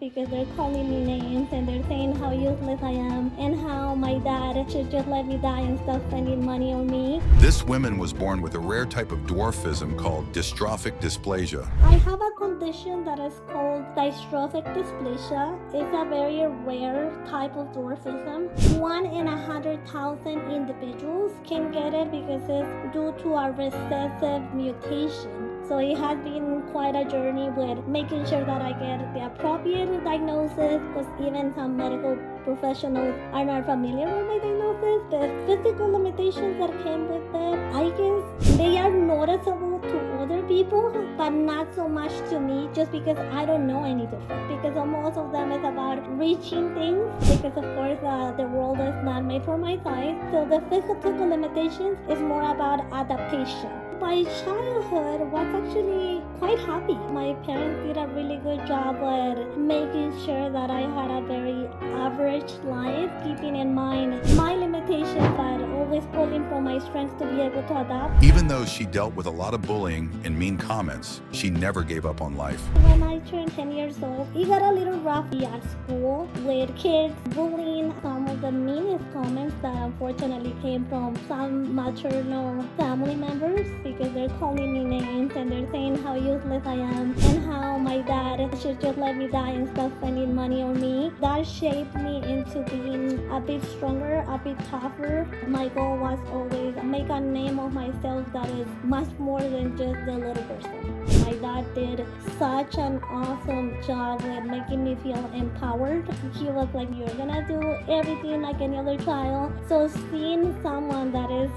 because they're calling me names and they're saying how useless I am and how my dad should just let me die and stop spending money on me. This woman was born with a rare type of dwarfism called dystrophic dysplasia. I have a condition that is called dystrophic dysplasia. It's a very rare type of dwarfism. 1 in 100,000 individuals can get it because it's due to a recessive mutation. So it has been quite a journey with making sure that I get the appropriate diagnosis, because even some medical professionals are not familiar with my diagnosis. The physical limitations that came with it, I guess they are noticeable to other people, but not so much to me, just because I don't know any different. Because most of them is about reaching things, because of course the world is not made for my size. So the physical limitations is more about adaptation. My childhood was actually quite happy. My parents did a really good job at making sure that I had a very average life, keeping in mind my limitations, but always pulling from my strengths to be able to adapt. Even though she dealt with a lot of bullying and mean comments, she never gave up on life. When I turned 10 years old, it got a little rough at school with kids bullying. Some of the meanest comments that unfortunately came from some maternal family members, because they're calling me names and they're saying how useless I am and how my dad should just let me die and stop spending money on me. That shaped me into being a bit stronger, a bit tougher. My goal was always make a name of myself that is much more than just the little person. My dad did such an awesome job with making me feel empowered. He was like, you're gonna do everything like any other child. So seeing someone that is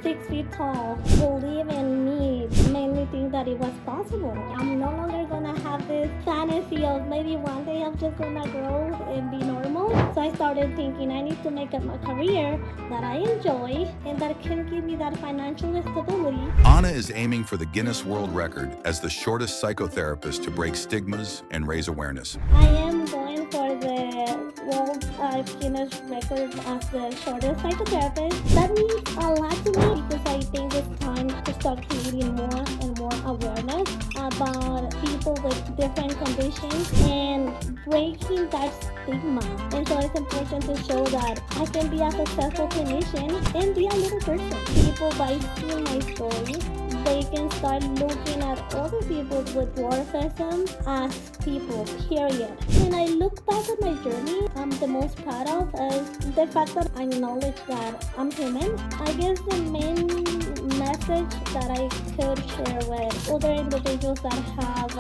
6 feet tall believe in me made me think that it was possible. I'm no longer gonna have this fantasy of maybe one day I'm just gonna grow and be normal. So I started thinking I need to make up a career that I enjoy and that can give me that financial stability. Anna is aiming for the Guinness World Record as the shortest psychotherapist to break stigmas and raise awareness. I am going for the World Guinness Record as the shortest psychotherapist. That means a lot to me, because I think it's time to start creating more and more awareness about people with different conditions and breaking that stigma. And so it's important to show that I can be a successful clinician and be a little person. People, by seeing my story, they can start looking at other people with dwarfism as people, period. When I look back at my journey, I'm the most proud of is the fact that I acknowledge that I'm human. I guess the main message that I could share with other individuals that have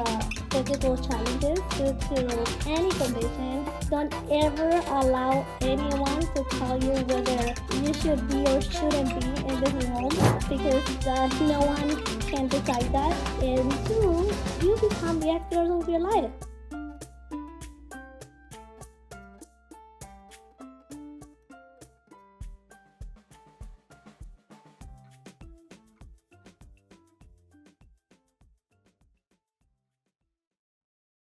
physical challenges due to any condition, don't ever allow anyone to tell you whether you should be or shouldn't be in this world, because no one can decide that, and soon you become the actor of your life.